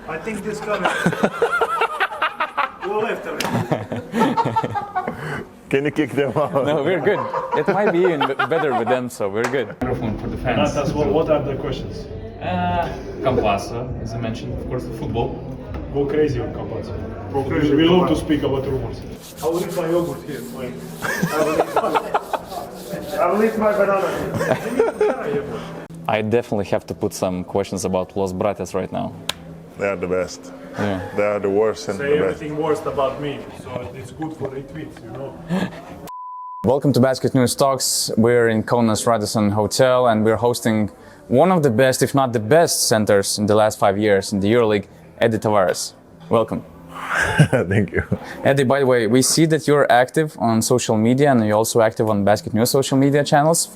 I think this coming. Go left already. Can you kick them out? No, we're good. It might be even better with them, so we're good. Microphone for the fans. That's what are the questions? Campazzo, as I mentioned, of course, football. Go crazy on Campazzo. Go crazy. We love to speak about rumors. I will eat my yogurt here. Wait. I will eat my banana. I definitely have to put some questions about Los Brates right now. They are the best. Yeah. They are the worst and Say the best. everything worst about me, so it's good for retweets, you know. Welcome to Basket News Talks. We're in Kaunas Radisson Hotel and we're hosting one of the best, if not the best, centers in the last 5 years in the EuroLeague, Edy Tavares. Welcome. Thank you. Edy, by the way, we see that you're active on social media and you're also active on Basket News social media channels.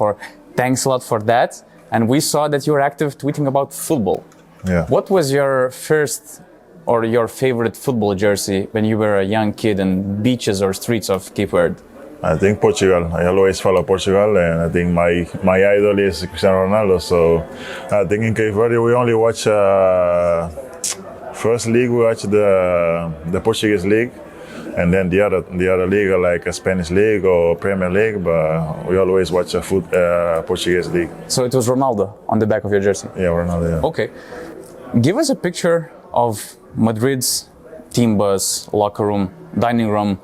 Thanks a lot for that. And we saw that you're active tweeting about football. Yeah. What was your first or your favorite football jersey when you were a young kid in beaches or streets of Cape Verde? I think Portugal. I always follow Portugal, and I think my idol is Cristiano Ronaldo. So I think in Cape Verde we only watch first league. We watch the Portuguese league, and then the other league like a Spanish league or Premier League. But we always watch a Portuguese league. So it was Ronaldo on the back of your jersey. Yeah, Ronaldo. Yeah. Okay, give us a picture of Madrid's team bus, locker room, dining room.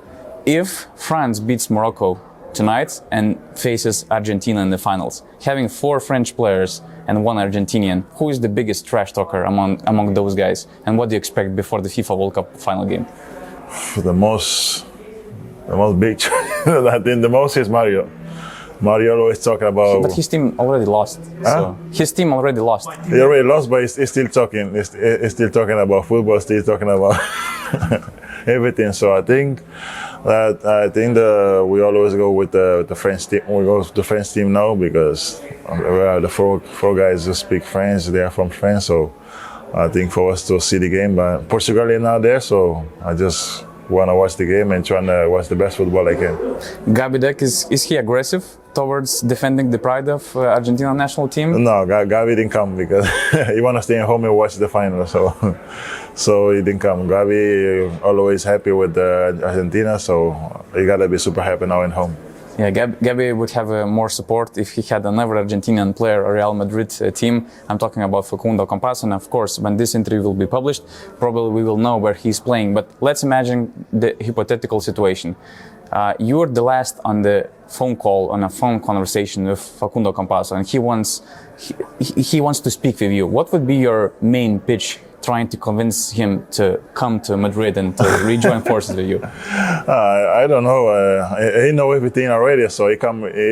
If France beats Morocco tonight and faces Argentina in the finals, having 4 French players and 1 Argentinian, who is the biggest trash talker among those guys? And what do you expect before the FIFA World Cup final game? The most big, I think the most is Mario. Mario always talking about. But his team already lost. So his team already lost. He already lost, but he's still talking. He's still talking about football. Still talking about everything. So I think we always go with the French team. We go with the French team now because we are the four guys who speak French. They are from France, so I think for us to see the game. But Portugal is not there, so I just want to watch the game and trying to watch the best football I can. Gabi Deck, is he aggressive towards defending the pride of Argentina national team? No, Gabi didn't come because he want to stay at home and watch the final. So he didn't come. Gabi always happy with Argentina, so he gotta be super happy now at home. Yeah, Gabi would have more support if he had another Argentinian player or Real Madrid team. I'm talking about Facundo Campazzo, and of course, when this interview will be published, probably we will know where he's playing. But let's imagine the hypothetical situation. You're the last on the phone call, on a phone conversation with Facundo Campazzo, and he wants to speak with you. What would be your main pitch trying to convince him to come to Madrid and to rejoin forces with you? I don't know. He know everything already, so he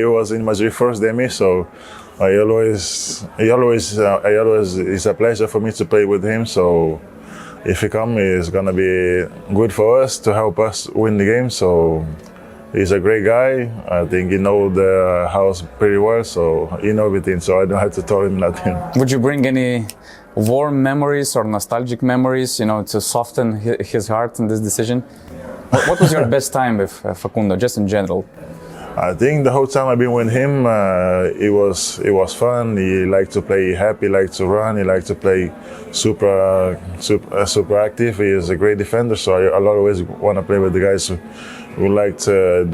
was in Madrid first than me, so it's a pleasure for me to play with him. So if he come, it's gonna be good for us to help us win the game. So he's a great guy. I think he know the house pretty well, so he know everything. So I don't have to tell him nothing. Would you bring any warm memories or nostalgic memories, to soften his heart in this decision? What was your best time with Facundo, just in general? I think the whole time I've been with him, it was fun. He liked to play happy, he liked to run, he liked to play super active. He is a great defender, so I'll always want to play with the guys who like to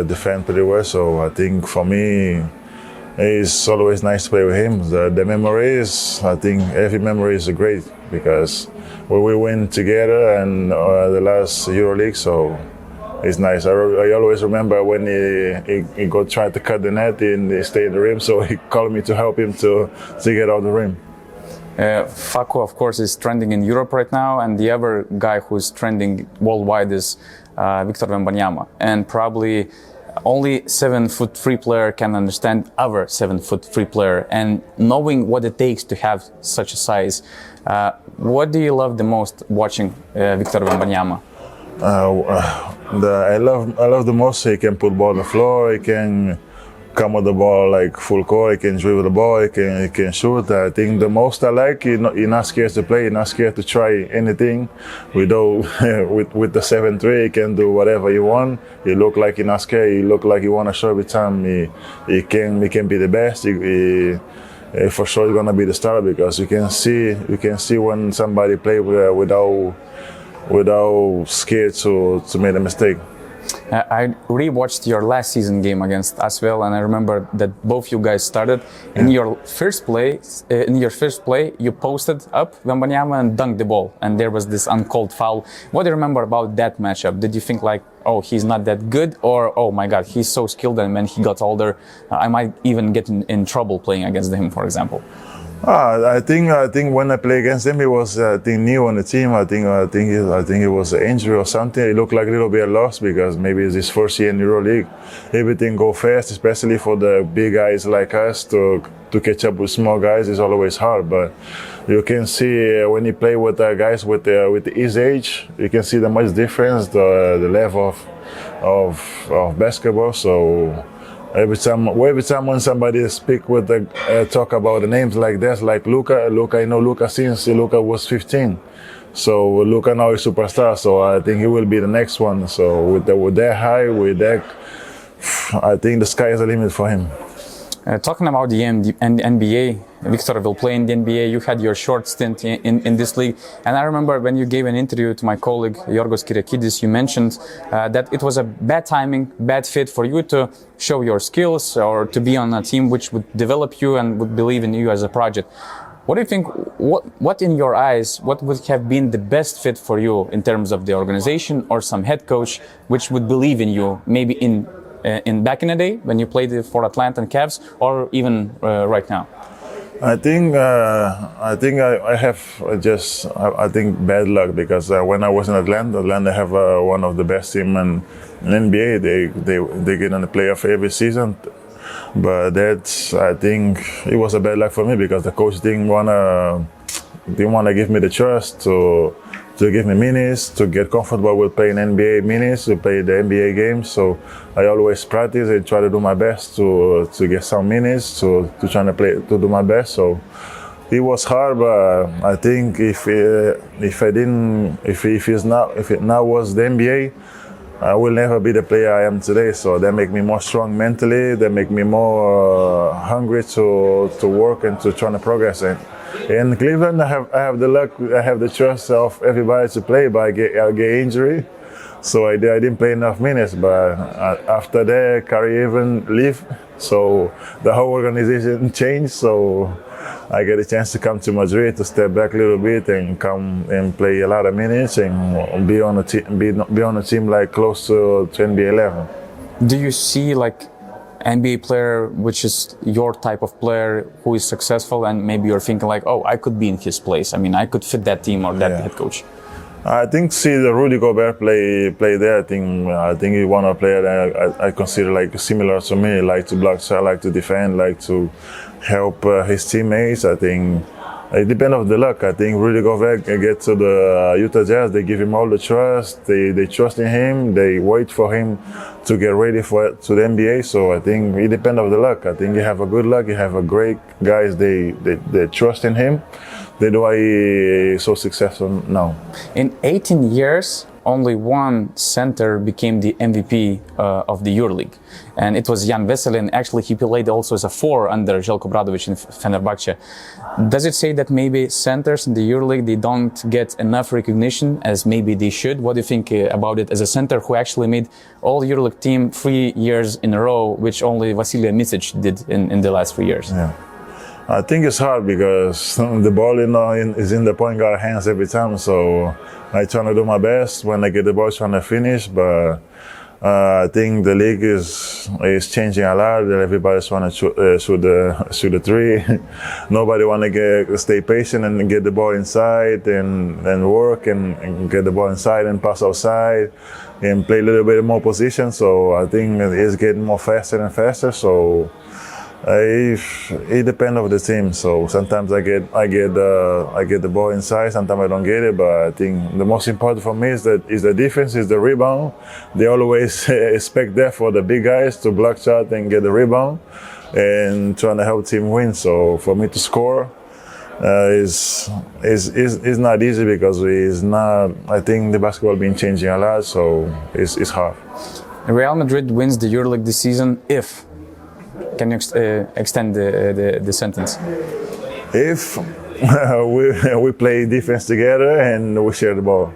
defend pretty well. So I think for me, it's always nice to play with him. The memories, I think every memory is great because we win together and the last EuroLeague, so it's nice. I always remember when he go try to cut the net and he stayed in the rim, so he called me to help him to get out the rim. Facu, of course, is trending in Europe right now, and the other guy who's trending worldwide is Victor Wembanyama, and probably only 7'3" player can understand other 7'3" player, and knowing what it takes to have such a size. What do you love the most watching Victor Wembanyama? I love the most. He can put ball on the floor. He can come with the ball like full court. He can dribble the ball. He can shoot. I think the most I like, he's not scared to play. He's not scared to try anything. With the 7'3", he can do whatever he want. He look like he's not scared. He look like he want to show every time. He can be the best. for sure he's gonna be the starter because you can see when somebody play without scared to make a mistake. I rewatched your last season game against us well, and I remember that both you guys started. In your first play, you posted up Wembanyama and dunked the ball, and there was this uncalled foul. What do you remember about that matchup? Did you think like, oh, he's not that good, or oh my God, he's so skilled, and when he got older, I might even get in trouble playing against him, for example? I think when I played against him, he was new on the team. I think it was an injury or something. It looked like a little bit lost because maybe it's his first year in EuroLeague. Everything go fast, especially for the big guys like us to catch up with small guys is always hard. But you can see when he play with guys with his age, you can see the much difference, the level of basketball. So. Every time when somebody speak with talk about the names like that, like Luka, I know Luka since Luka was 15. So Luka now is superstar. So I think he will be the next one. So with that high, I think the sky is the limit for him. Talking about the NBA, Victor will play in the NBA. You had your short stint in this league. And I remember when you gave an interview to my colleague, Yorgos Kyriakidis, you mentioned that it was a bad timing, bad fit for you to show your skills or to be on a team which would develop you and would believe in you as a project. What do you think, what in your eyes, what would have been the best fit for you in terms of the organization or some head coach which would believe in you, maybe in back in the day when you played for Atlanta and Cavs, or even right now? I think I have just bad luck because when I was in Atlanta have one of the best team in NBA. They get in the playoff every season, but I think it was a bad luck for me because the coach didn't wanna give me the trust to give me minutes, to get comfortable with playing NBA minutes, to play the NBA games. So I always practice and try to do my best to get some minutes, to do my best. So it was hard, but I think if it now was the NBA, I will never be the player I am today. So that make me more strong mentally. That make me more hungry to work and to try to progress. And in Cleveland, I have the luck, I have the trust of everybody to play, but I get injury. So I didn't play enough minutes, but after that, Kyrie even leave. So the whole organization changed. So I get a chance to come to Madrid to step back a little bit and come and play a lot of minutes and be on a team like close to NBA level. Do you see like NBA player which is your type of player who is successful and maybe you're thinking like, oh, I could be in his place. I mean, I could fit that team or that head coach. I think see the Rudy Gobert play there. I think he's one of the players that I consider like similar to me. Like to block shot, like to defend, like to help his teammates. I think it depends on the luck. I think Rudy Gobert can get to the Utah Jazz. They give him all the trust. They trust in him. They wait for him to get ready to the NBA. So I think it depends on the luck. I think you have a good luck. You have a great guys. They trust in him. That's why he's so successful now. In 18 years, only one center became the MVP of the EuroLeague. And it was Jan Veselin. Actually, he played also as a 4 under Željko Obradović in Fenerbahce. Does it say that maybe centers in the EuroLeague, they don't get enough recognition as maybe they should? What do you think about it as a center who actually made all EuroLeague team 3 years in a row, which only Vasilije Micic did in the last 3 years? Yeah. I think it's hard because the ball, is in the point guard hands every time. So I try to do my best when I get the ball, trying to finish. But I think the league is changing a lot. Everybody's trying to shoot the three. Nobody want to stay patient and get the ball inside and work and get the ball inside and pass outside and play a little bit more position. So I think it's getting more faster and faster. So. It depends on the team. So sometimes I get the ball inside. Sometimes I don't get it. But I think the most important for me is the defense, is the rebound. They always expect that for the big guys to block shot and get the rebound and trying to help team win. So for me to score is not easy because it's not. I think the basketball been changing a lot, so it's hard. Real Madrid wins the EuroLeague this season if Can you extend the sentence? If we play defense together and we share the ball.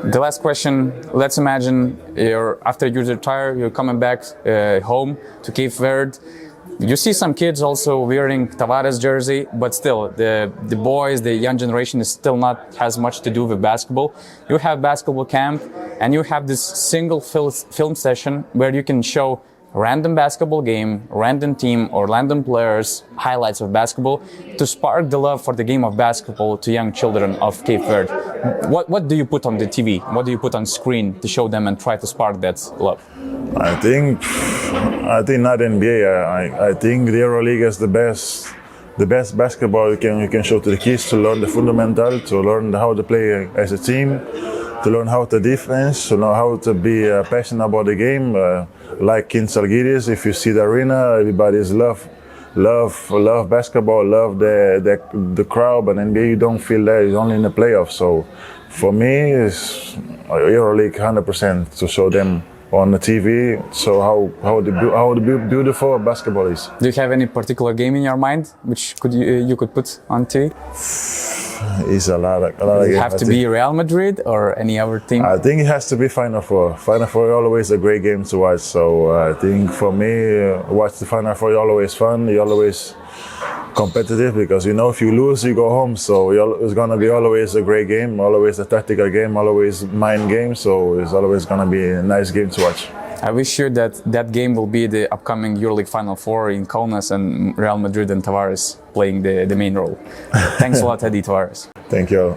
The last question, let's imagine after you retire, you're coming back home to Cape Verde. You see some kids also wearing Tavares jersey, but still the boys, the young generation is still not has much to do with basketball. You have basketball camp and you have this single film session where you can show random basketball game, random team or random players, highlights of basketball to spark the love for the game of basketball to young children of Cape Verde. What do you put on the TV? What do you put on screen to show them and try to spark that love? I think not NBA. I think the EuroLeague is the best basketball you can show to the kids to learn the fundamental, to learn how to play as a team, to learn how to defense, to know how to be passionate about the game. Like in Salgiris, if you see the arena, everybody's love basketball, love the crowd. But NBA, you don't feel that. It's only in the playoffs. So for me, it's EuroLeague 100% to show them on the TV. So how the beautiful basketball is. Do you have any particular game in your mind which you could put on TV? It's a lot of Does it games. have to be Real Madrid or any other team? I think it has to be Final Four. Final Four is always a great game to watch. So I think for me, watch the Final Four is always fun. You're always competitive because you know if you lose, you go home. So it's gonna be always a great game, always a tactical game, always mind game. So it's always gonna be a nice game to watch. I wish you that game will be the upcoming EuroLeague Final Four in Kaunas and Real Madrid and Tavares playing the main role. Thanks a lot, Edy Tavares. Thank you.